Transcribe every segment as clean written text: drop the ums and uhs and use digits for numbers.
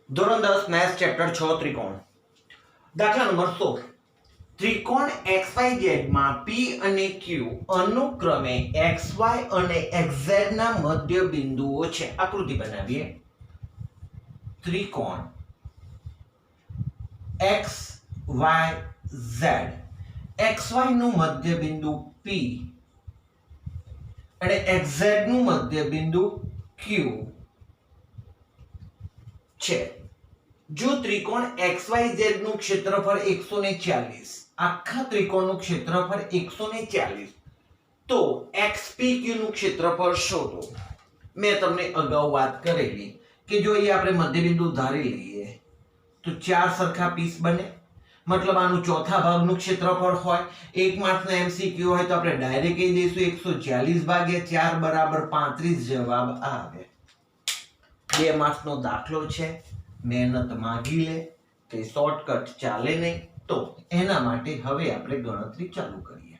ધોરણ 10 maths chapter 6 ત્રિકોણ. દાખલા નંબર 16. ત્રિકોણ XYZ માં P અને Q અનુક્રમે XY અને XZ ના મધ્ય બિંદુઓ છે. આકૃતિ બનાવીએ. ત્રિકોણ XYZ, XY નું મધ્ય બિંદુ P અને XZ નું મધ્ય બિંદુ Q છે. જો ત્રિકોણ XYZ નું ક્ષેત્રફળ 140, આખા ત્રિકોણનું ક્ષેત્રફળ 140, તો XPQ નું ક્ષેત્રફળ શોધો. મેં તમને અગાઉ વાત કરેલી કે જો અહીં આપણે મધ્યબિંદુ ધારી લઈએ તો ચાર સરખા પીસ બને, મતલબ આનું ચોથા ભાગનું ક્ષેત્રફળ હોય. એક માર્ક્સનો MCQ હોય તો આપણે ડાયરેક્ટ કહી દઈશું 140 ભાગ્યા 4 બરાબર 35 જવાબ આવે. 2 માર્ક્સનો દાખલો છે, મહેનત માંગી લે કે શોર્ટકટ ચાલે નહીં, તો એના માટે હવે આપણે ગણતરી ચાલુ કરીએ.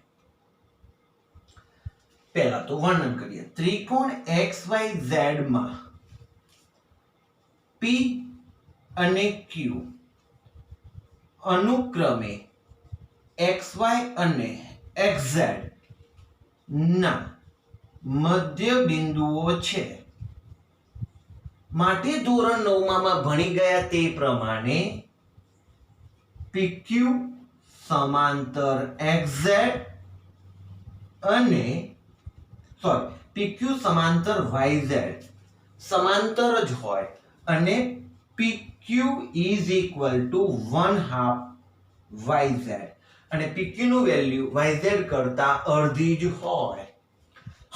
પહેલા તો વર્ણન કરીએ. ત્રિકોણ XYZ માં P અને Q અનુક્રમે XY અને XZ ના મધ્ય બિંદુઓ છે. માટે ધોરણ 9 માં ભણી ગયા તે પ્રમાણે PQ સમાંતર XZ અને PQ સમાંતર YZ સમાંતર જ હોય અને PQ is equal to 1/2 YZ અને PQ નું વેલ્યુ YZ કરતા અડધી જ હોય.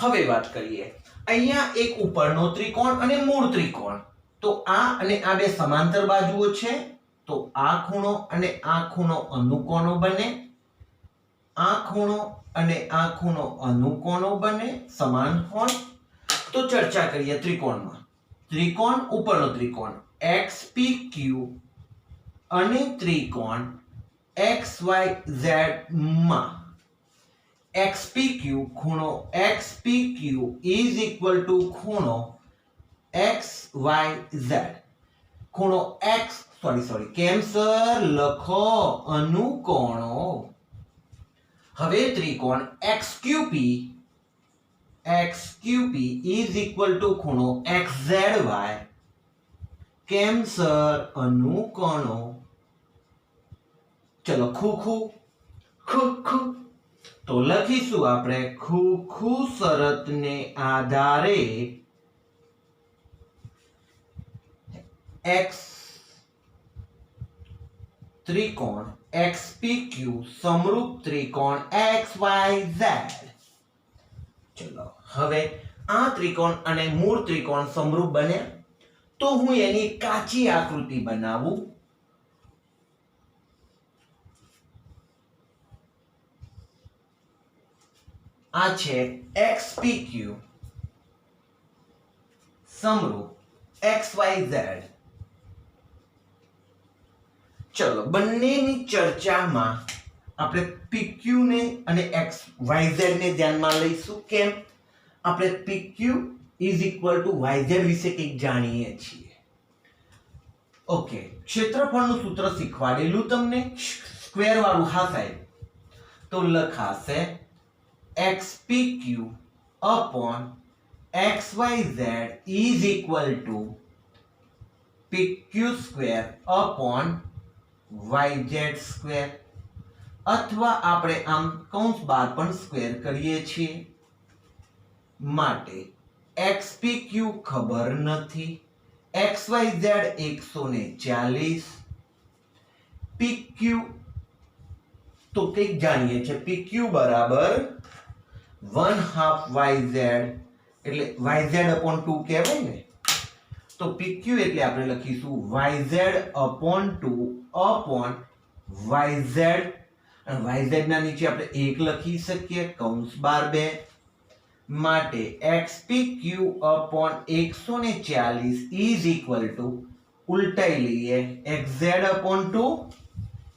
હવે વાત કરીએ. અહીંયા એક ઉપરનો ત્રિકોણ અને મૂળ ત્રિકોણ, તો આ અને આ બે સમાંતર બાજુઓ છે, તો આ ખૂણો અને આ ખૂણો અનુકોણો બને. આ ખૂણો અને આ ખૂણો અનુકોણો બને, સમાન હોય. તો ચર્ચા કરીએ ત્રિકોણમાં. ત્રિકોણ ઉપરનો ત્રિકોણ XPQ અને ત્રિકોણ XYZ માં XPQ ખૂણો XPQ is equal to ખૂણો XYZ. ખૂણો કેમ સર લખો અનુકોણો. હવે ત્રિકોણ XQP is equal to ખૂણો XZY. કેમ સર અનુકોણો. ચલો ખુ તો લખીશું આપણે ખુ શરતને આધારે X ત્રિકોણ XPQ સમરૂપ ત્રિકોણ XYZ. ચલો હવે આ ત્રિકોણ અને મૂળ ત્રિકોણ સમરૂપ બને, તો હું એની કાચી આકૃતિ બનાવું. આ છે XPQ સમરૂપ XYZ. ચલો બંનેની ચર્ચામાં આપણે PQ ને અને XYZ ને ધ્યાનમાં લઈશું. કેમ? આપણે PQ is equal to YZ વિશે કંઈક જાણીએ છીએ. ઓકે, ક્ષેત્રફળનું સૂત્ર શીખવાડેલું તમને, સ્ક્વેર વાળું. હા સાહેબ. તો લખાશે XPQ upon XYZ is equal to PQ square upon YZ square. અથવા આપણે આમ કૌંસ બહાર પણ સ્ક્વેર કરીએ છીએ. માટે XPQ ખબર નથી, XYZ 140, PQ તો કંઈક જાણીએ છીએ. PQ બરાબર 1/2 YZ, એટલે YZ upon 2 કહેવાય ને. તો PQ એટલે આપણે લખીશું YZ upon 2 upon YZ, અને YZ ના નીચે આપણે 1 લખી શકીએ, કૌંસ બાર 2. માટે XPQ upon 140 is equal to, ઉલટાઈ લઈએ, XZ upon 2,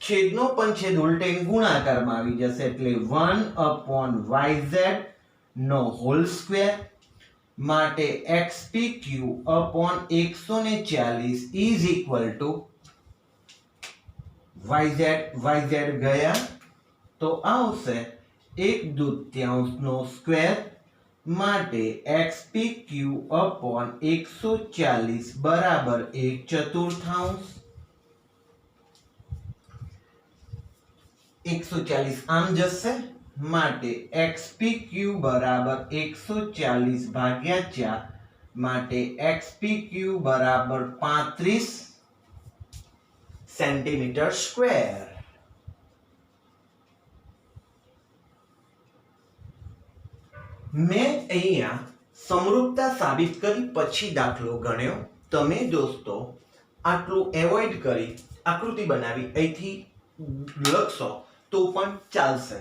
છેદનો પણ છેદ ઉલટાઈને ગુણાકારમાં આવી જશે, એટલે 1/YZ નો હોલ સ્ક્વેર માટે xpq upon 140 is equal to yz ગયા તો આવશે 1/2 નો સ્ક્વેર માટે xpq upon 140 બરાબર 1/4 140 આમ જશે માટે xpq બરાબર 140 ભાગ્યા 4 માટે xpq બરાબર 35 સેન્ટીમીટર સ્ક્વેર. મેં અહીંયા સમરૂપતા સાબિત કરી પછી દાખલો ગણ્યો. તમે દોસ્તો આટલું એવોઇડ કરી આકૃતિ બનાવી અહીંથી લખશો તો પણ ચાલશે.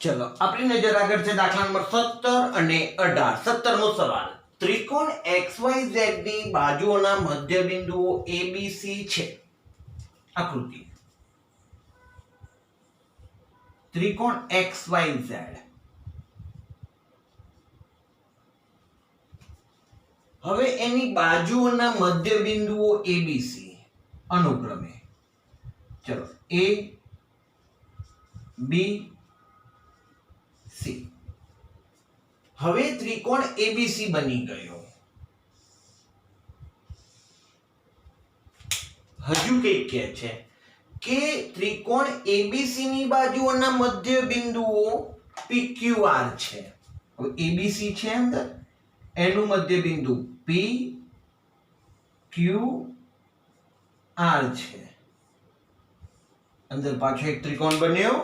ચલો આપણી નજર આગળ છે દાખલા નંબર 17 અને 18. 17મો સવાલ. ત્રિકોણ XYZ ની બાજુઓના મધ્ય બિંદુઓ ABC છે. આકૃતિ ત્રિકોણ XYZ. હવે એની બાજુઓના મધ્ય બિંદુઓ ABC અનુક્રમે ચલો A B C. હવે ત્રિકોણ ABC બની ગયો. હજુ કઈ કહે છે કે ત્રિકોણ ABC ની બાજુઓના મધ્ય બિંદુઓ PQR છે. હવે ABC છે અંદર, એનું મધ્ય બિંદુ P Q R છે. અંદર પાછો એક ત્રિકોણ બન્યો.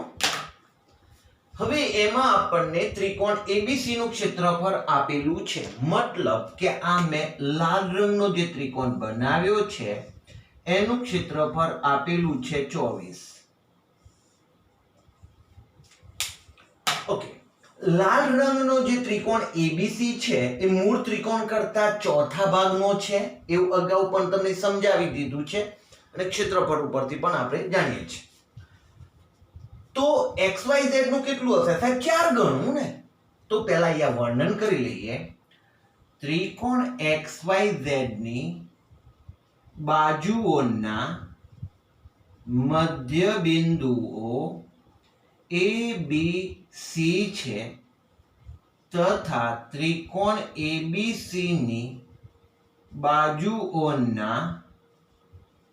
હવે એમાં આપણને ત્રિકોણ ABC નું ક્ષેત્રફળ આપેલું છે. મતલબ કે આ મેં લાલ રંગનો જે ત્રિકોણ બનાવ્યો છે એનું ક્ષેત્રફળ આપેલું છે 24. ઓકે, લાલ રંગનો જે ત્રિકોણ ABC છે એ મૂળ ત્રિકોણ કરતા ચોથા ભાગનો છે એવું અગાઉ પણ તમને સમજાવી દીધું છે અને ક્ષેત્રફળ ઉપરથી પણ આપણે જાણીએ છીએ. તો XYZ નું કેટલું હશે? સાહેબ 4 ગણું ને. તો પહેલા અહીંયા વર્ણન કરી લઈએ. ત્રિકોણ XYZ ની બાજુઓના મધ્ય બિંદુઓ ABC છે તથા ત્રિકોણ ABC ની બાજુઓના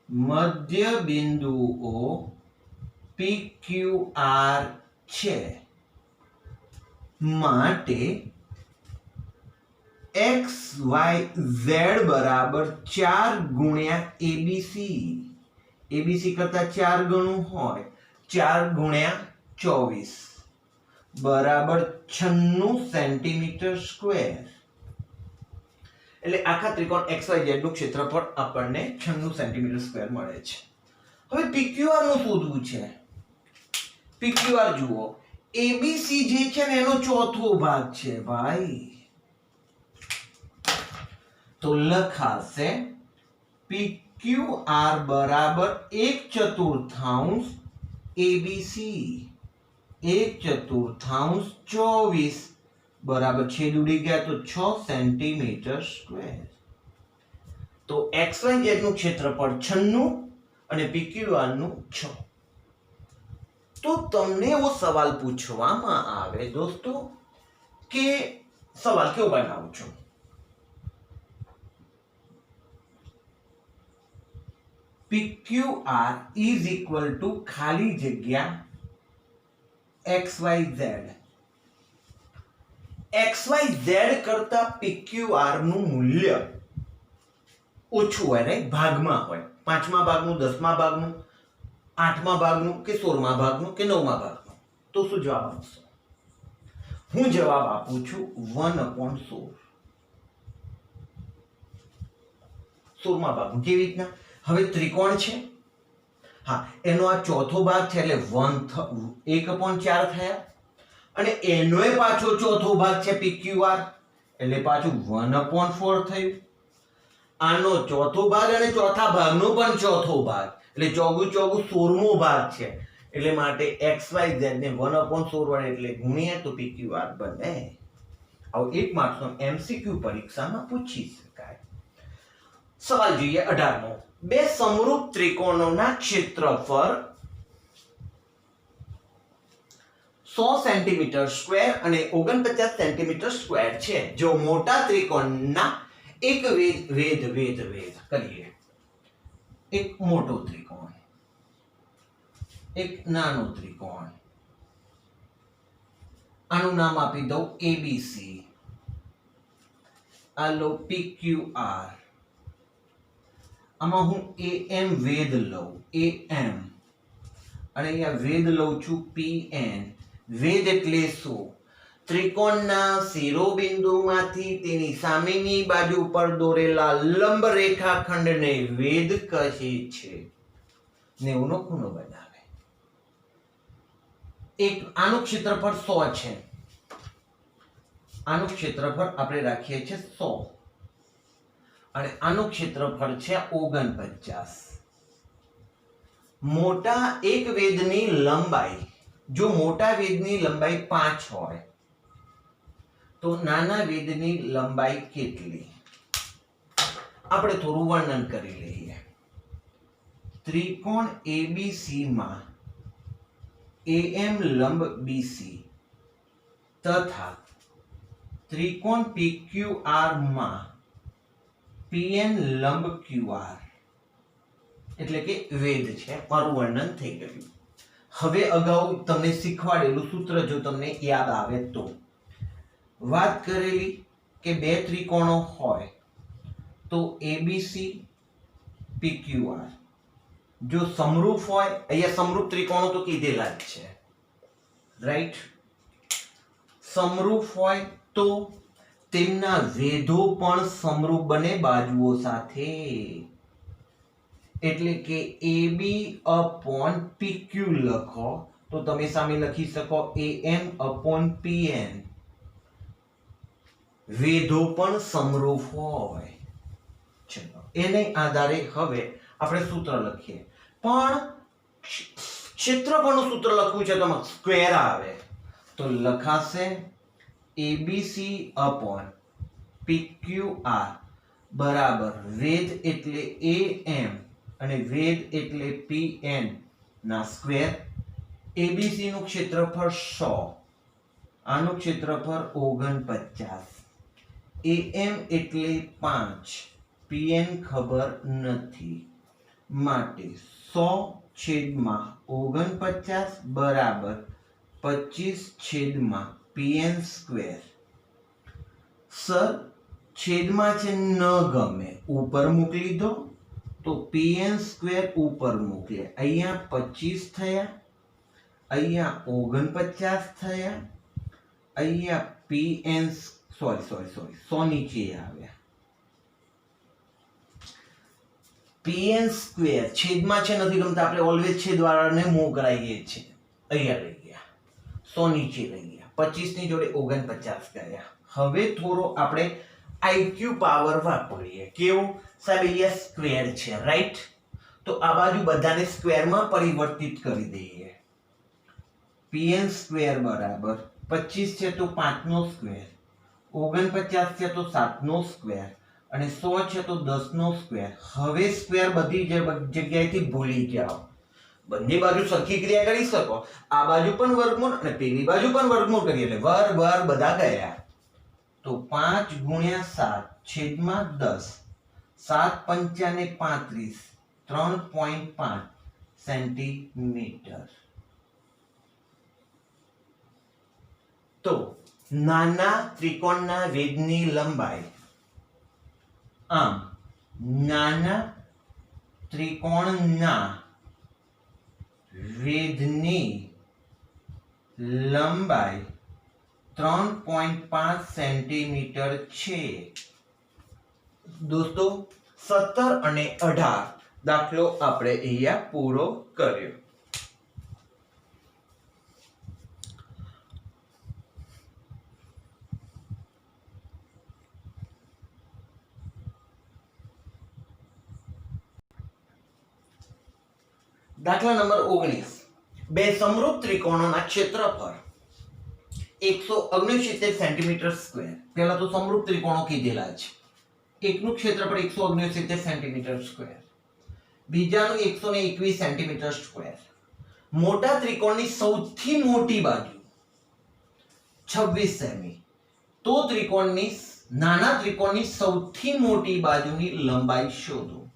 મધ્ય બિંદુઓ PQR છે. માટે XYZ બરાબર 4 ગુણ્યા ABC. ABC કરતા 4 ગણું હોય 4 ગુણ્યા 24 બરાબર 96 સેન્ટીમીટર સ્ક્વેર. એટલે આખા ત્રિકોણ XYZ નું ક્ષેત્રફળ આપણને 96 સેન્ટીમીટર સ્ક્વેર મળે છે. હવે PQR નું શોધવું છે. PQR જુઓ, ABC જે છે ને એનો ચોથો ભાગ છે ભાઈ. તો લખાશે PQR બરાબર 1/4 ABC. 1/4 24 બરાબર છેદ ઉડી ગયા તો 6 સેન્ટીમીટર સ્ક્વેર. તો XYZ નું ક્ષેત્રફળ 96 અને PQR નું 6. તો તમને એવો સવાલ પૂછવામાં આવે દોસ્તો કે સવાલ કેવો બનાવું છું? PQR is equal to ખાલી જગ્યા XYZ. XYZ કરતા PQR નું મૂલ્ય ઓછું હોય, રાઈટ? ભાગમાં હોય. 5મા ભાગનું, 10મા ભાગનું, 8મા ભાગનું કે 16મા ભાગનું કે 9મા ભાગનું. તો શું જવાબ આવશે? હું જવાબ આપું છું 1/16. 16મા ભાગનું. કેવી રીતના? હવે ત્રિકોણ છે, હા, એનો આ ચોથો ભાગ છે એટલે 1/4 થયા અને એનોય પાછો ચોથો ભાગ છે PQR એટલે પાછું 1/4 થયું. આનો ચોથો ભાગ અને ચોથા ભાગનો પણ ચોથો ભાગ એટલે ચોગું ચોગું 16મો ભાગ છે, એટલે માટે XYZ ને 1/16 વડે એટલે ગુણ્યા તો PQR બને. આવું 1 માર્ક્સનો MCQ પરીક્ષામાં પૂછી શકાય. સવાલ જોઈએ 18મો. બે સમરૂપ ત્રિકોણોના ક્ષેત્રફળ 100 સેન્ટીમીટર સ્ક્વેર અને 49 સેન્ટીમીટર સ્ક્વેર છે. જો મોટા ત્રિકોણના એક વેધ કરીએ. એક મોટો ત્રિકોણ, એક નાનો ત્રિકોણ, આનું નામ આપી દઉં ABC, આ લો PQR, આમાં હું AM વેધ લઉં AM, અને અહીંયા વેધ લઉં છું PN. વેધ એટલે શું? ત્રિકોણના શિરોબિંદુમાંથી તેની સામેની બાજુ પર દોરેલા લંબ રેખાખંડને વેધ કહે છે. 90 નો ખૂણો બનાવે. એક આનું ક્ષેત્રફળ 100 છે, આનું ક્ષેત્રફળ આપણે રાખીએ છીએ 100, અને આનું ક્ષેત્રફળ છે 49. મોટા એક વેધની લંબાઈ, જો મોટા વેધની લંબાઈ 5 હોય તો નાના વેધની લંબાઈ કેટલી? આપણે થોડું વર્ણન કરી લઈએ. ત્રિકોણ ABC માં AM લંબ BC તથા ત્રિકોણ PQR માં PN લંબ QR, એટલે કે વેધ છે. મારું વર્ણન થઈ ગયું. હવે અગાઉ તમને શીખવાડેલું સૂત્ર જો તમને યાદ આવે તો, વાત કરેલી કે બે ત્રિકોણો હોય તો ABC PQR જો સમરૂપ હોય, અહીંયા સમરૂપ ત્રિકોણો તો કીધેલા જ છે, રાઈટ. સમરૂપ હોય તો તેમના વેધો પણ સમરૂપ બને બાજુઓ સાથે, એટલે કે AB upon PQ લખો તો તમે સામે લખી શકો AM upon PN. વેધો પણ સમરૂપ હોય. ચલો, એને આધારે હવે આપણે સૂત્ર લખીએ. પણ ક્ષેત્રફળનું સૂત્ર લખવું છે તો સ્ક્વેર આવે, તો લખાશે ABC upon PQR બરાબર વેધ એટલે AM અને વેધ એટલે PN ના સ્ક્વેર. ABC નું ક્ષેત્રફળ 100, આનું ક્ષેત્રફળ 49, AM એટલે 5, PN ખબર નથી, માટે 100/49 બરાબર 25/PN સ્ક્વેર. સર છેદમાં છે ન ગમે, ઉપર મૂકી દો તો PN સ્ક્વેર ઉપર મૂકીએ. અહીંયા 25 થયા, અહીંયા 49 થયા, અહીંયા PN સોરી 100 નીચે આવ્યા. PN સ્ક્વેર છેદમાં છે નથી ગમતા, આપણે ઓલવેઝ છેદવાળાને મૂવ કરાવીએ છીએ. અહીંયા લઈ ગયા, 100 નીચે લઈ ગયા, 25 ની જોડે 49 ગયા. હવે થોડો આપણે IQ પાવર વાપરીએ. કેવું? સાહેબ અહીંયા સ્ક્વેર છે, રાઈટ. તો આ બાજુ બધાને સ્ક્વેરમાં પરિવર્તિત કરી દઈએ. PN સ્ક્વેર બરાબર 25 છે તો 5 નો સ્ક્વેર, 49 છે તો 7 નો સ્ક્વેર, અને 100 છે તો 10 નો સ્ક્વેર. હવે સ્ક્વેર બધી જગ્યાએથી ભૂલી જાઓ, બંને બાજુ સરખી ક્રિયા કરી શકો. આ બાજુ પણ વર્ગમૂળ અને પેલી બાજુ પણ વર્ગમૂળ કરીએ એટલે વર્ગ બધા ગયા. તો 5 ગુણ્યા 7 છેદમાં 10, 7 પંચાને 35, 3.5 સેન્ટીમીટર. તો નાના ત્રિકોણના વેધની લંબાઈ, આમ નાના ત્રિકોણના વેધની લંબાઈ 3.5 સેન્ટીમીટર છે. દોસ્તો 17 અને 18 દાખલો આપણે અહીંયા પૂરો કર્યો. દાખલા નંબર 19 બે સમરૂપ ત્રિકોણોના ક્ષેત્રફળ 169 સેન્ટીમીટર સ્ક્વેર. પહેલા તો સમરૂપ ત્રિકોણો કીધેલા છે. એકનું ક્ષેત્રફળ 169 સેન્ટીમીટર સ્ક્વેર, બીજાનું 121 સેન્ટીમીટર સ્ક્વેર. મોટા ત્રિકોણની સૌથી મોટી બાજુ 26 સેમી, તો નાના ત્રિકોણની સૌથી મોટી બાજુની લંબાઈ શોધો.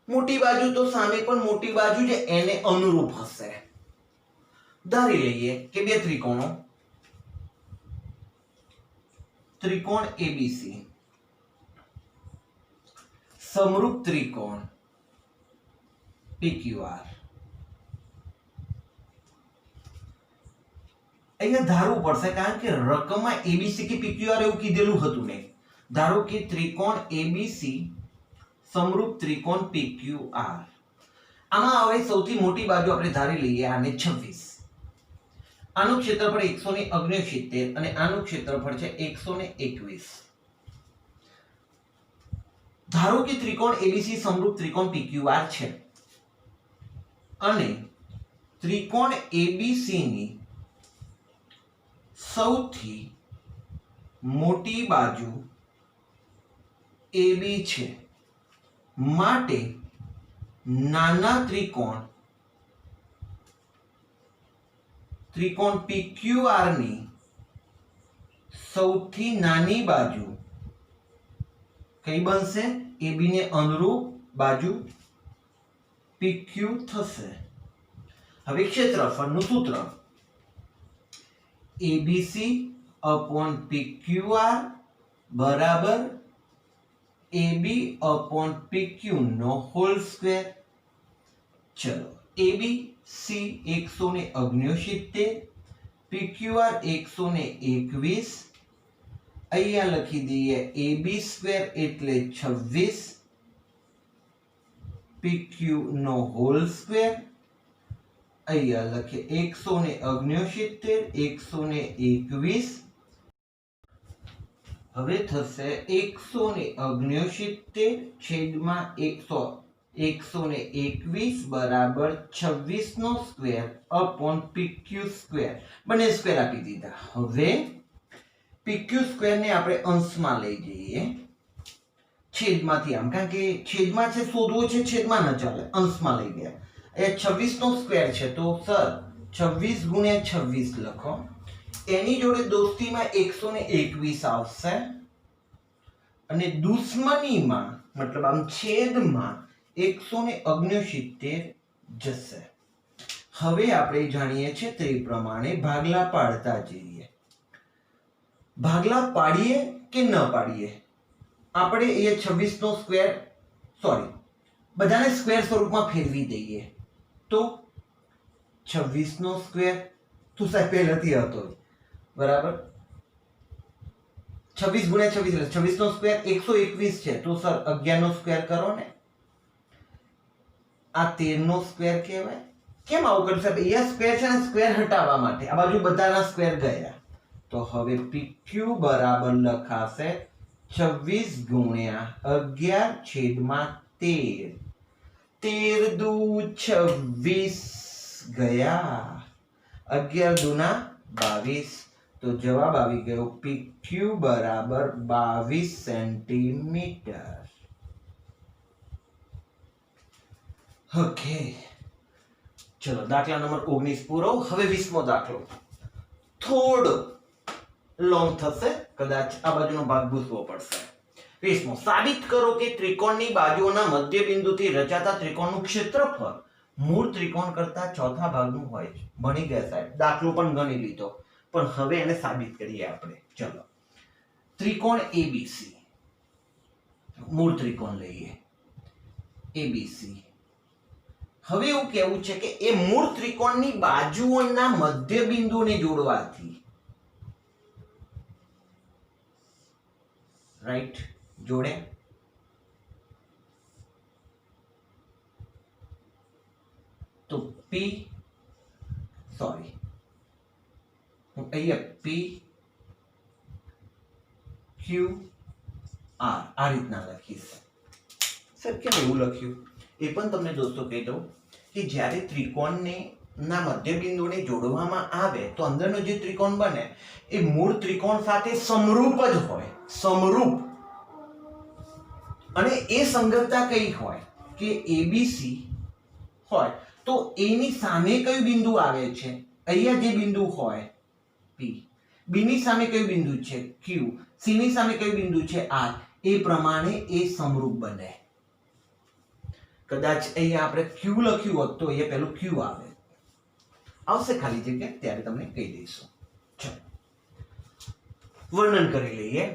મોટી બાજુ તો સામે પણ મોટી બાજુ છે એને અનુરૂપ હશે. ધારી લઈએ કે બે ત્રિકોણ એબીસી, સમરૂપ ત્રિકોણ પીક્યુઆર. અહીંયા ધારવું પડશે કારણ કે રકમમાં એબીસી કે પીક્યુઆર એવું કીધેલું હતું નહીં. ધારો કે ત્રિકોણ એબીસી સમરૂપ ત્રિકોણ પીક્યુઆર. આમાં હવે સૌથી મોટી બાજુ આપણે ધારી લઈએ આને 26. આનું ક્ષેત્રફળ 169 અને આનું ક્ષેત્રફળ છે 121. ધારો કે ત્રિકોણ એબીસી સમરૂપ ત્રિકોણ પીક્યુઆર છે અને ત્રિકોણ એબીસી ની સૌથી મોટી બાજુ AB છે, માટે નાના ત્રિકોણ PQR ની સૌથી નાની બાજુ કઈ બનશે? AB ને અનુરૂપ બાજુ PQ થશે. હવે ક્ષેત્રફળનું સૂત્ર ABC upon PQR બરાબર AB upon PQ નો હોલ સ્ક્વેર. ચલો AB C 169, PQR 121. અહીંયા લખી દઈએ AB સ્ક્વેર એટલે 26, PQ નો હોલ સ્ક્વેર. અહીંયા લખીએ 169 121. હવે થશે 169 છેદમાં 121 બરાબર 26 નો સ્ક્વેર અપોન PQ સ્ક્વેર. બંને સ્ક્વેર આપી દીધા. હવે PQ સ્ક્વેર ને આપણે અંશમાં લઈ જઈએ છેદમાંથી આમ, કારણ કે છેદમાં છે શોધવો છે, છેદમાં ન ચાલે, અંશમાં લઈ ગયા. એ 26 નો સ્ક્વેર છે તો સર 26 ગુણ્યા 26 લખો. એની જોડે દોસ્તીમાં 121 આવશે અને દુશ્મનીમાં મતલબ આમ છેદમાં 169 જશે. હવે આપણે જાણીએ છીએ તે પ્રમાણે ભાગલા પાડતા જઈએ. ભાગલા પાડીએ કે ન પાડીએ? આપણે એ 26 નો સ્ક્વેર બધાને સ્ક્વેર સ્વરૂપમાં ફેરવી દઈએ તો 26 નો સ્ક્વેર તો સાહેબ પહેલાથી હતો બરાબર. 26 ગુણ્યા 26 એટલે 26 નો સ્ક્વેર 121 છે તો સર 11 નો સ્ક્વેર કરો ને. આ 13 નો સ્ક્વેર કહેવાય. કેમ આવું કર્યું સાહેબ? અહીંયા સ્ક્વેર છે ને, સ્ક્વેર હટાવવા માટે. આ બાજુ બધાના સ્ક્વેર ગયા તો હવે PQ બરાબર લખાશે 26 ગુણ્યા 11 છેદમાં 13. 13 દુ 26 ગયા, 11 દુના 22. તો જવાબ આવી ગયો PQ બરાબર 22 સેન્ટીમીટર. ઓકે, ચલો દાખલા નંબર 19 પૂરો. હવે 20મો દાખલો થોડો લોંગ થશે, કદાચ આ બાજુનો ભાગ ભૂસવો પડશે. 20મો, સાબિત કરો કે ત્રિકોણની બાજુઓના મધ્ય બિંદુથી રચાતા ત્રિકોણનું ક્ષેત્રફળ મૂળ ત્રિકોણ કરતા ચોથા ભાગનું હોય છે. ભણી ગયા સાહેબ, દાખલો પણ ગણી લીધો, પણ હવે એને સાબિત કરીએ આપણે. ચલો, ત્રિકોણ ABC, મૂળ ત્રિકોણ લઈએ ABC. હવે એવું કહેવું છે કે એ મૂળ ત્રિકોણની બાજુઓના મધ્ય બિંદુને જોડવાથી, રાઈટ, જોડે તો હું અહીંયા PQR આ રીતના લખીશ. સર કેમ એવું લખ્યું? એ પણ તમને દોસ્તો કહી દઉં કે જ્યારે ત્રિકોણને ના મધ્યબિંદુને જોડવામાં આવે તો અંદરનો જે ત્રિકોણ બને એ મૂળ ત્રિકોણ સાથે સમરૂપ જ હોય, સમરૂપ. અને એ સંગતતા કઈ હોય કે એબીસી હોય તો એની સામે કયું બિંદુ આવે છે, અહીંયા જે બિંદુ હોય પી, બી ની સામે કયું બિંદુ છે ક્યુ, સી ની સામે કયું બિંદુ છે આર, એ પ્રમાણે એ સમરૂપ બને. કદાચ અહીંયા આપણે ક્યુ લખ્યું હોત તો અહીંયા પેલું ક્યુ આવે, આવશે ખાલી જગ્યા ત્યારે તમને કહી દઈશું. ચલો વર્ણન કરી લઈએ.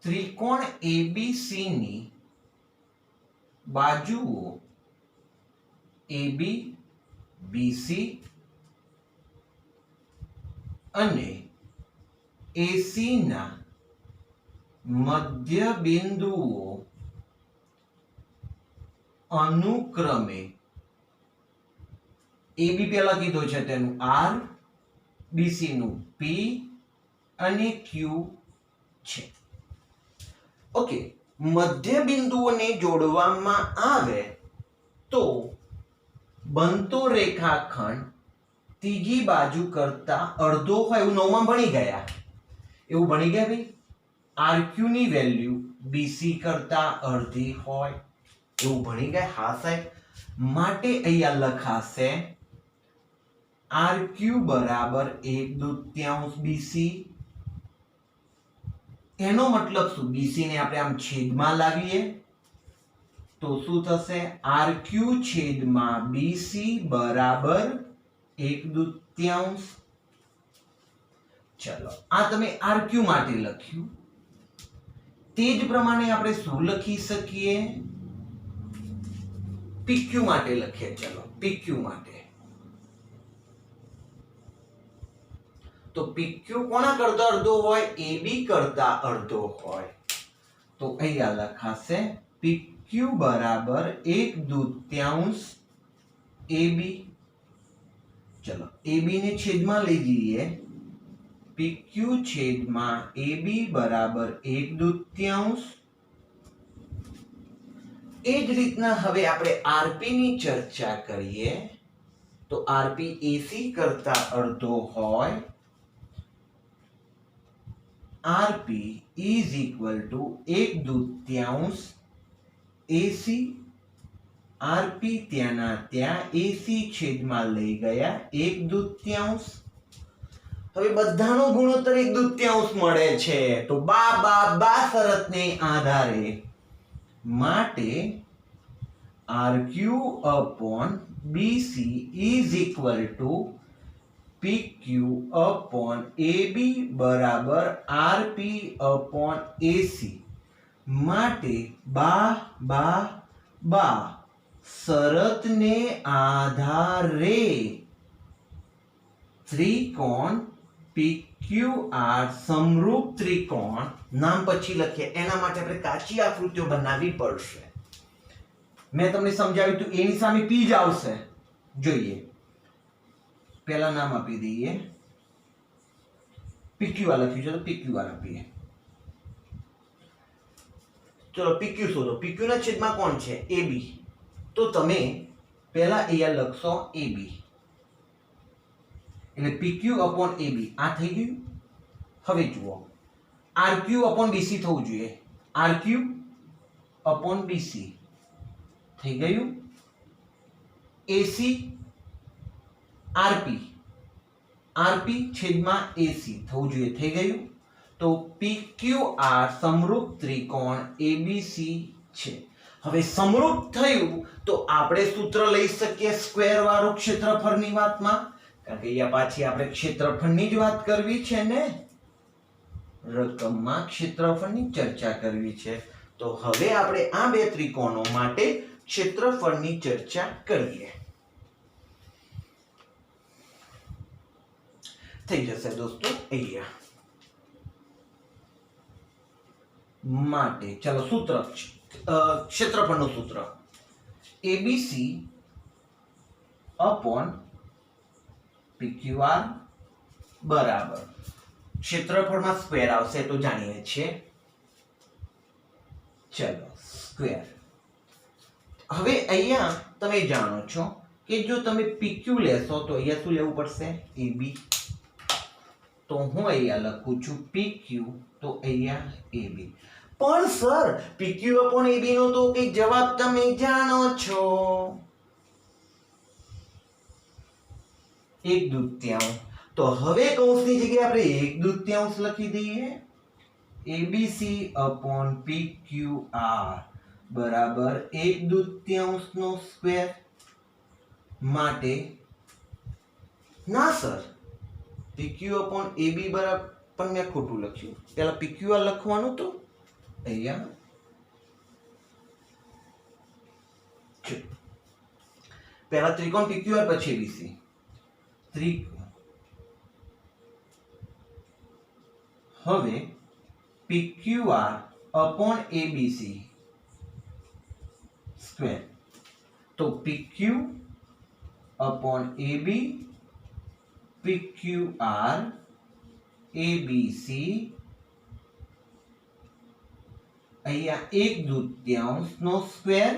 ત્રિકોણ એબીસી ની બાજુઓ AB BC અને AC ના મધ્ય બિંદુઓ અનુક્રમે AB પહેલા કીધું છે તેનું R, BC નું P અને Q છે. ઓકે, મધ્ય બિંદુઓને જોડવામાં આવે તો બનતો રેખાખંડ ત્રીજી બાજુ કરતા અડધો હોય એવું નવમાં ભણી ગયા. એવું ભણી ગયા ભાઈ? RQ ની વેલ્યુ BC કરતા અડધી હોય એવું ભણી ગયા? હા સાહેબ. માટે અહીંયા લખાશે RQ બરાબર 1/2 BC. એનો મતલબ શું? BC ને આપણે આમ છેદમાં લાવીએ તો શું થશે? RQ છેદમાં BC બરાબર 1/2. ચલો આ તમે RQ માટે લખ્યું. તે જ પ્રમાણે આપણે શું લખી શકીએ? PQ માટે લખીએ. ચલો PQ માટે તો PQ કોના કરતા અડધો હોય? AB કરતા અડધો હોય. તો અહીંયા લખાશે PQ બરાબર 1/2 AB. ચલો AB ને છેદમાં લઈ જઈએ. PQ છેદમાં AB બરાબર 1/2. એ જ રીતના હવે આપણે RP ની ચર્ચા કરીએ તો RP AC કરતા અડધો હોય. RP is equal to 1/2 AC. RP ત્યાંના ત્યાં AC છેદમાં લઈ ગયા 1/2. હવે બધાનો ગુણોત્તર 1/2 મળે છે તો બા શરતને આધારે માટે RQ upon BC is equal to PQ upon AB બરાબર RP upon AC. માટે બા શરતને આધારે ત્રિકોણ PQR સમરૂપ ત્રિકોણ, નામ પછી લખીએ એના માટે આપણે કાચી આકૃતિઓ બનાવવી પડશે. મેં તમને સમજાવ્યું હતું એની સામે P જ આવશે. જોઈએ પહેલા નામ આપી દઈએ. PQR લખ્યું છે તો PQR આપીએ. ચલો PQ શોધો. PQ ના છેદમાં કોણ છે? AB. તો તમે પહેલા અહીંયા લખશો AB એટલે PQ upon AB. આ થઈ ગયું. હવે જુઓ RQ upon BC થવું જોઈએ. RQ upon BC થઈ ગયું. AC RP છેદમાં AC થવું જોઈએ. થઈ ગયું. તો PQR સમરૂપ ત્રિકોણ ABC છે. હવે સમરૂપ થયું તો આપણે સૂત્ર લઈ શકીએ સ્ક્વેર વાળું ક્ષેત્રફળની વાતમાં, કારણ કે અહીંયા પાછી આપણે ક્ષેત્રફળની જ વાત કરવી છે ને, રકમમાં ક્ષેત્રફળની ચર્ચા કરવી છે. તો હવે આપણે આ બે ત્રિકોણો માટે ક્ષેત્રફળની ચર્ચા કરીએ. થઈ જશે દોસ્તો અહીંયા માટે. ચલો સૂત્ર, ક્ષેત્રફળનું સૂત્ર ABC upon PQR બરાબર ક્ષેત્રફળમાં સ્ક્વેર આવશે તો જાણીએ છીએ. ચલો સ્ક્વેર હવે અહીંયા તમે જાણો છો કે જો તમે PQ લેશો તો અહીંયા શું લેવું પડશે? AB. તો હું અહીંયા લખું છું PQ, તો અહીંયા AB. પણ સર PQ upon AB નો તો કે જવાબ તમે જાણો છો, 1/2. તો હવે કૌંસની જગ્યાએ આપણે 1/2 લખી દઈએ. ABC upon PQR બરાબર 1/2 નો સ્ક્વેર. માટે ના સર PQ upon AB બરાબર, પણ મેં ખોટું લખ્યું. પહેલા PQR લખવાનું તો અહીંયા પહેલા ત્રિકોણ PQR પછી ABC. હવે PQR upon ABC સ્ક્વેર. તો PQ upon AB, PQR ABC અહીંયા 1/2 નો સ્ક્વેર.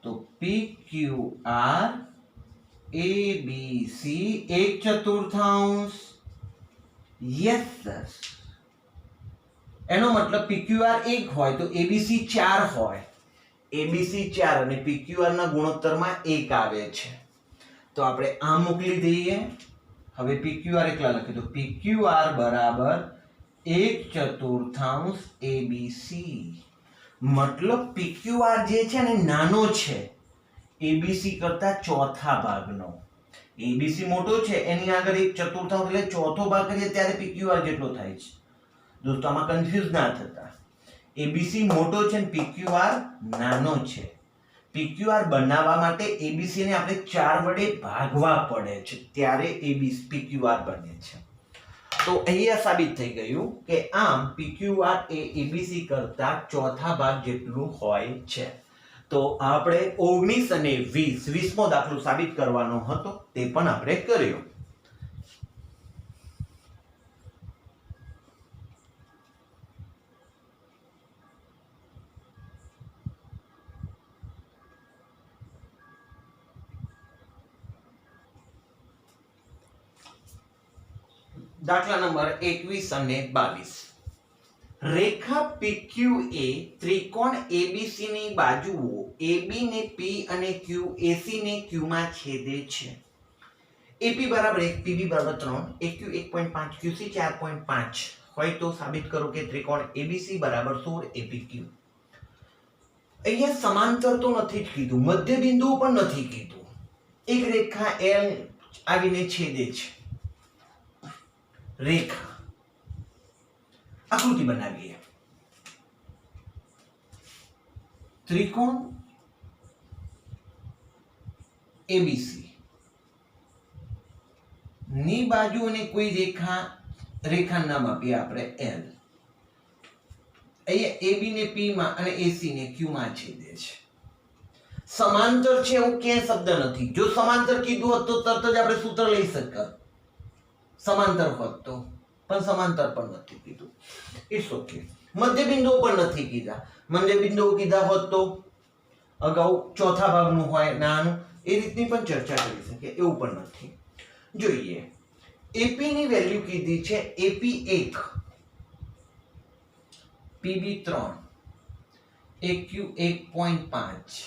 તો PQR ABC 1/4. Yes sir. એનો મતલબ PQR 1 હોય તો ABC 4 હોય. ABC 4 અને PQR ના ગુણોત્તરમાં 1 આવે છે. તો આપણે આ મોકલી દઈએ. હવે PQR એકલા લખીએ તો PQR બરાબર 1/4 ABC. મતલબ PQR જે છે ને નાનો છે ABC કરતા ચોથા ભાગનો. ABC મોટો છે એની આગળ 1/4 એટલે ચોથો ભાગ કરીએ ત્યારે PQR જેટલો થાય છે. દોસ્તો આમાં કન્ફ્યુઝ ના થતા. ABC મોટો છે ને PQR નાનો છે. PQR બનાવવા માટે ABC ને આપણે 4 વડે ભાગવા પડે છે ત્યારે PQR બને છે. તો અહીંયા સાબિત થઈ ગયું કે આમ PQR એ ABC કરતા ચોથા ભાગ જેટલું હોય છે. તો આપણે 19 અને 20મો દાખલો સાબિત કરવાનો હતો, તે પણ આપણે કર્યો. દાખલા નંબર 21 અને 22. રેખા PQA ત્રિકોણ ABC ની બાજુઓ AB ને P અને QAC ને Q માં છેદે છે. AP બરાબર 1, PB બરાબર 3, AQ 1.5, QC 4.5 હોય તો સાબિત કરો કે ત્રિકોણ ABC બરાબર 16 APQ. અહીંયા સમાંતર તો નથી જ કીધું, મધ્ય બિંદુ પણ નથી કીધું. એક રેખા L આવીને છેદે છે. રેખા આકૃતિ બનાવીએ. ત્રિકોણ ABC ની બાજુ અને કોઈ રેખા નામ આપીએ આપણે L. અહીંયા AB ને P માં અને AC ને Q માં છેદે છે. સમાંતર છે એવું ક્યાંય શબ્દ નથી. જો સમાંતર કીધું હોત તો તરત જ આપણે સૂત્ર લઈ શકત સમાંતર હોત તો, પણ સમાંતર પણ નથી કીધું. It's okay. મધ્ય બિંદુઓ પણ નથી કીધા. મધ્ય બિંદુઓ કીધા હોત તો અગાઉ ચોથા ભાગનું હોય નાનું, એ રીતની પણ ચર્ચા કરી શકે, એવું પણ નથી. જોઈએ AP ની વેલ્યુ કીધી છે AP 1, PB 3, AQ 1.5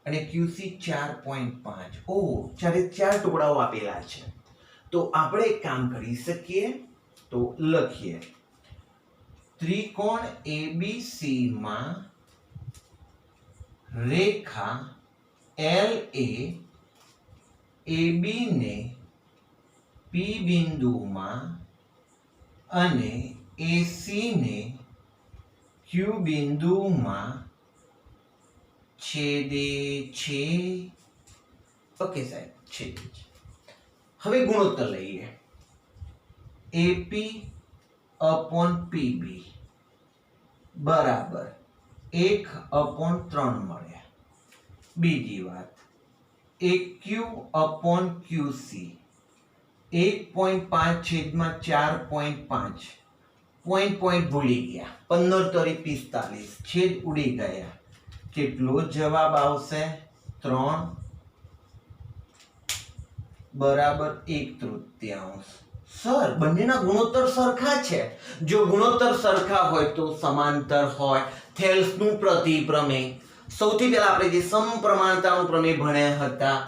અને QC 4.5. ઓહ, ચારે 4 ટુકડાઓ આપેલા છે. તો આપણે એક કામ કરી શકીએ. તો લખીએ ત્રિકોણ ABC માં રેખા LA AB ને P બિંદુમાં અને AC ને Q બિંદુમાં છેદે છે. ઓકે સાહેબ, છેદે છે. હવે ગુણોત્તર લઈએ. AP upon PB બરાબર 1/3 મળે. બીજી વાત, AQ upon QC 1.5 છેદમાં 4.5. પોઈન્ટ ભૂલી ગયા. 15 તરી 45 છેદ ઉડી ગયા. કેટલો જવાબ આવશે? 3 બરાબર 1/3. સર, બંનેના ગુણોત્તર સરખા છે. જો ગુણોત્તર સરખા હોય તો સમાંતર હોય. થેલ્સનું પ્રતિપ્રમેય. સૌથી પહેલા આપણે જે સમપ્રમાણતાનું પ્રમેય ભણ્યા હતા,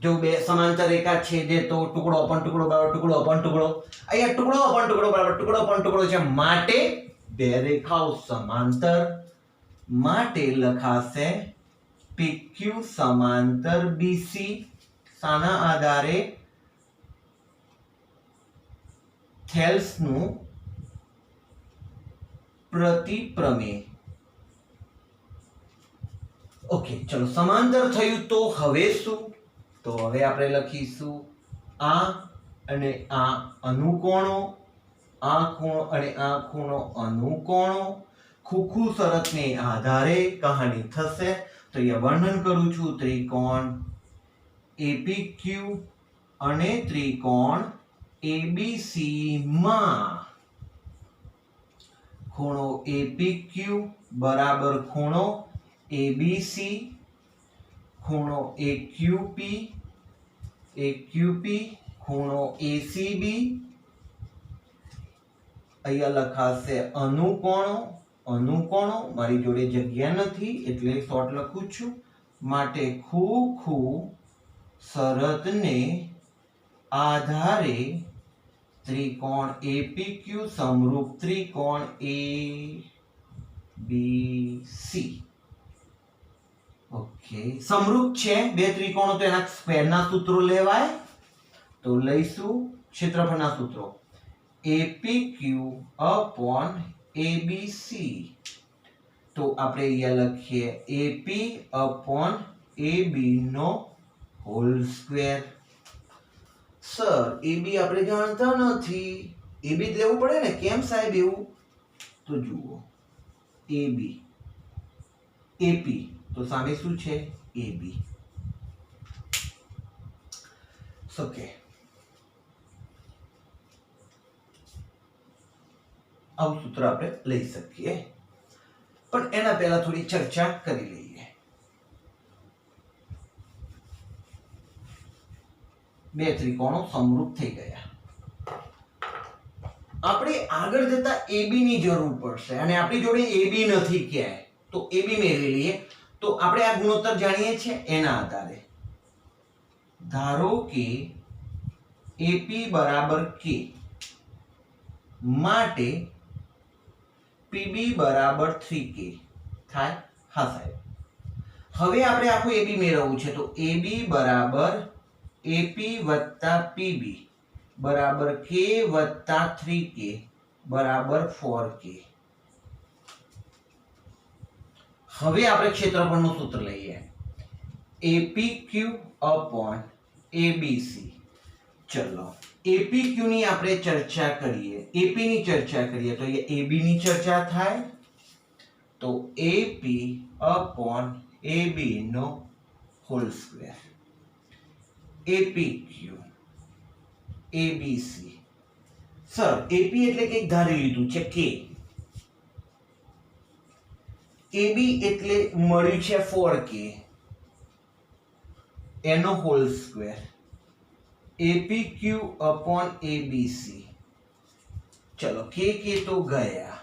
જો બે સમાંતર રેખા છેદે તો ટુકડો અપન ટુકડો બરાબર ટુકડો અપન ટુકડો. અહીંયા ટુકડો અપન ટુકડો બરાબર ટુકડો અપન ટુકડો છે, માટે બે રેખાઓ સમાંતર, માટે લખાશે PQ સમાંતર BC. સાના આધારે? થેલ્સનું પ્રતિપ્રમેય. ઓકે, ચલો સમાંતર થયું તો હવે શું? તો હવે આપણે લખીશું આ અને આ અનુકોણો, આ ખૂણો અને આ ખૂણો અનુકોણો. ખુખુ શરતને આધારે કહાની થશે. તો અહીંયા વર્ણન કરું છું. ત્રિકોણ APQ અને ત્રિકોણ ABC માં ખૂણો APQ બરાબર ખૂણો ABC, ખૂણો AQP ખૂણો ACB. અહીંયા લખાશે અનુકોણો. મારી જોડે જગ્યા નથી એટલે શોર્ટ લખું છું. માટે ખુખુ શરતને આધારે ત્રિકોણ APQ સમરૂપ ત્રિકોણ ABC. ઓકે, સમરૂપ છે બે ત્રિકોણો તો એના સ્ક્વેરના સૂત્રો લેવાય. તો લઈશું ક્ષેત્રફળના સૂત્રો. APQ upon ABC. તો આપણે અહીંયા લખીએ AP upon AB નો હોલ સ્ક્વેર. સર, AB આપણે જાણતા નથી. AB લેવું પડે ને. કેમ સાહેબ એવું? તો જુઓ, AP તો સામે શું છે? AB. ઓકે, આવું સૂત્ર આપણે લઈ શકીએ, પણ એના પહેલા થોડી ચર્ચા કરી લઈએ. બે ત્રિકોણો સમરૂપ થઈ ગયા. આપણે આગળ જતા AB ની જરૂર પડશે અને આપણી જોડે AB નથી ક્યાંય, તો AB મેળવી લઈએ. તો આપણે આ ગુણોત્તર જાણીએ છીએ એના આધારે ધારો કે AP બરાબર K, માટે PB બરાબર 3K થાય. હા સાહેબ, હવે આપણે આખું AB મેળવવું છે. તો AB બરાબર AP વત્તા PB બરાબર K વત્તા 3K બરાબર 4K. હવે આપણે ક્ષેત્રફળનું સૂત્ર લઈએ. APQ upon ABC. ચલો, APQ ની આપણે ચર્ચા કરીએ, AP ની ચર્ચા કરીએ તો અહીંયા AB ની ચર્ચા થાય. તો AP upon AB નો whole square. APQ ABC. Sir, AP એટલે કંઈક ધારી લીધું છે K. AB એટલે મળ્યું છે 4K એનો hall square. APQ upon ABC. ચલો, K તો ગયા,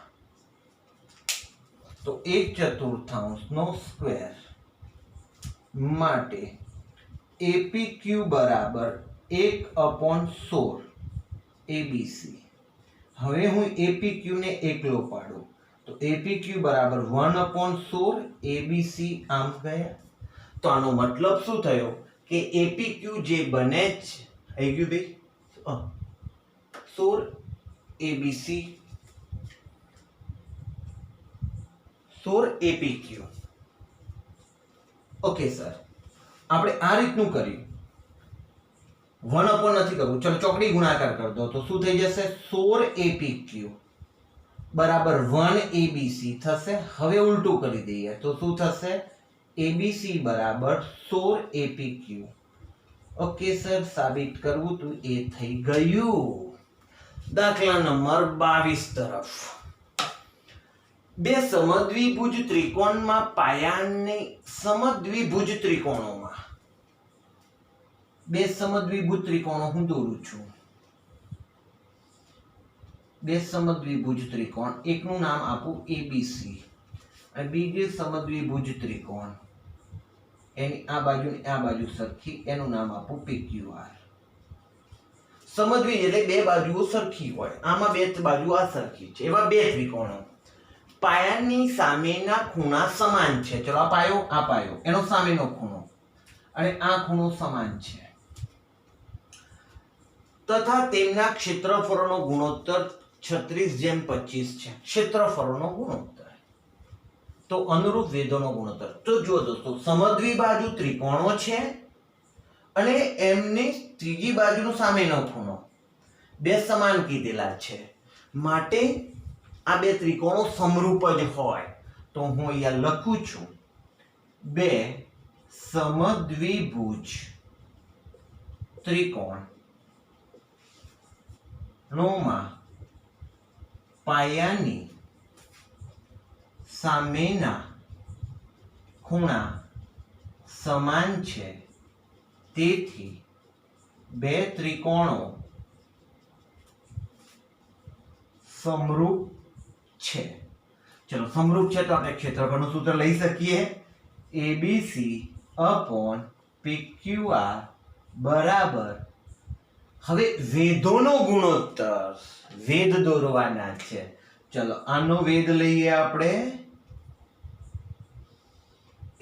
તો 1/4 નો સ્ક્વેર, માટે APQ બરાબર 1/16 ABC. હવે હું APQ ને એકલો પાડું તો APQ બરાબર 1/16 ABC. આમ ગયા. તો આનો મતલબ શું થયો કે APQ જે બને જ આવી ગયું ભાઈ 16 ABC 16 APQ. ઓકે સર, આપણે આ રીતનું કર્યું. 1 નથી કરવું. ચલો, ચોકડી ગુણાકાર કરી દો તો શું થઈ જશે? 16 APQ બરાબર 1 ABC થશે. હવે ઉલટું કરી દઈએ તો શું થશે? ABC બરાબર 16 APQ. ઓકે સર, સાબિત કરવું તો એ થઈ ગયું. દાખલા નંબર 22 તરફ. બે સમદ્વિભુજ ત્રિકોણમાં પાયાની સમદ્વિભુજ ત્રિકોણોમાં બે સમદ્વિભુજ ત્રિકોણો હું દોરું છું. બે સમદ્વિભુજ ત્રિકોણ, એકનું નામ આપું ABC અને બીજું સમદ્વિભુજ ત્રિકોણ, એની આ બાજુ સરખી, એનું નામ આપું PQR. સમદ્વિ એટલે બે બાજુઓ સરખી હોય, આમાં બે બાજુ આ સરખી છે, એવા બે ત્રિકોણો પાયાની સામેના ખૂણા સમાન છે. ચલો આ પાયો એનો સામેનો ખૂણો અને આ ખૂણો સમાન છે, તથા તેમના ક્ષેત્રફળનો ગુણોત્તર 36:25 છે. ક્ષેત્રફળનો ગુણોત્તર તો અનુરૂપ વેધોનો ગુણોત્તર. તો જુઓ દોસ્તો, સમદ્વિબાજુ ત્રિકોણો છે અને એમની ત્રીજી બાજુનો સામેનો ખૂણો બે સમાન કીધેલા છે, માટે આ બે ત્રિકોણો સમરૂપ જ હોય. તો હું અહીંયા લખું છું, બે સમદ્વિભુજ ત્રિકોણ નોમાં પાયાની સામેના ખૂણા સમાન છે, તેથી બે ત્રિકોણો સમરૂપ છે. ચલો સમરૂપ છે તો આપણે ક્ષેત્રફળનું સૂત્ર લઈ શકીએ, ABC upon PQR બરાબર. હવે વેધોનો ગુણોત્તર, વેધ દોરવાના છે. ચલો આનો વેધ લઈએ આપણે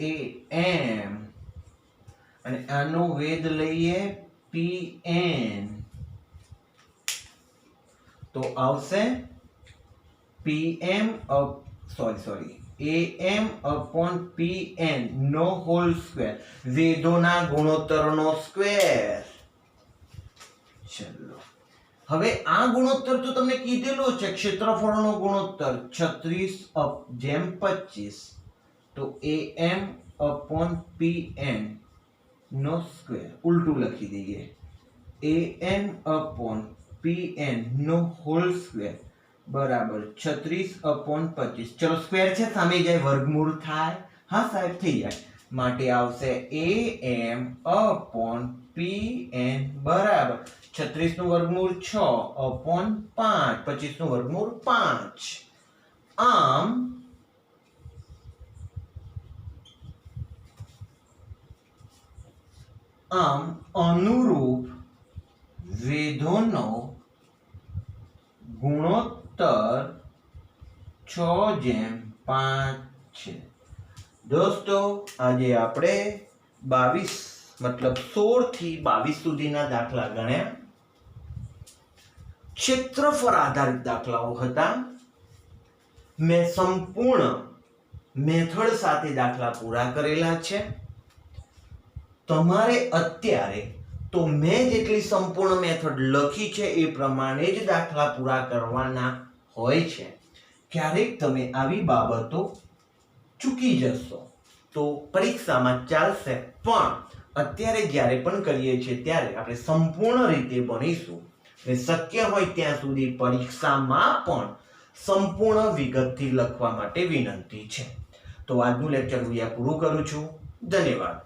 AM અને આનો વેધ લઈએ PN. તો આવશે AM upon PN નો હોલ સ્ક્વેર, વેધોના ગુણોત્તરનો સ્ક્વેર. ચલો હવે આ ગુણોત્તર તો તમને કીધેલો છે, ક્ષેત્રફળનો ગુણોત્તર 36:25, તો AM upon PN નો સ્ક્વેર ઉલટું લખી દઈએ, AM upon PN નો હોલ સ્ક્વેર બરાબર 36/25. ચલો સ્ક્વેર છે, સામે જાય વર્ગમૂળ થાય, હા સાહેબ થઈ જાય, માટે આવશે AM upon PN બરાબર 36 નું વર્ગમૂળ 6/5, 25 નું વર્ગમૂળ 5. આમ અનુરૂપ વેધોનો ગુણોત્તર 6:5 છે. દોસ્તો આજે આપણે 22 મતલબ 16 થી 22 સુધીના દાખલા ગણ્યા. ક્ષેત્રફળ આધારિત દાખલાઓ હતા. મેં સંપૂર્ણ મેથડ સાથે દાખલા પૂરા કરેલા છે. તમારે અત્યારે તો મેં જેટલી સંપૂર્ણ મેથડ લખી છે એ પ્રમાણે જ દાખલા પૂરા કરવાના હોય છે. ક્યારેક તમે આવી બાબતો ચૂકી જશો તો પરીક્ષામાં ચાલશે, પણ અત્યારે જ્યારે પણ કરીએ છીએ ત્યારે આપણે સંપૂર્ણ રીતે ભણીશું અને શક્ય હોય ત્યાં સુધી પરીક્ષામાં પણ સંપૂર્ણ વિગતથી લખવા માટે વિનંતી છે. તો આજનું લેક્ચર હું અહીંયા પૂરું કરું છું. ધન્યવાદ.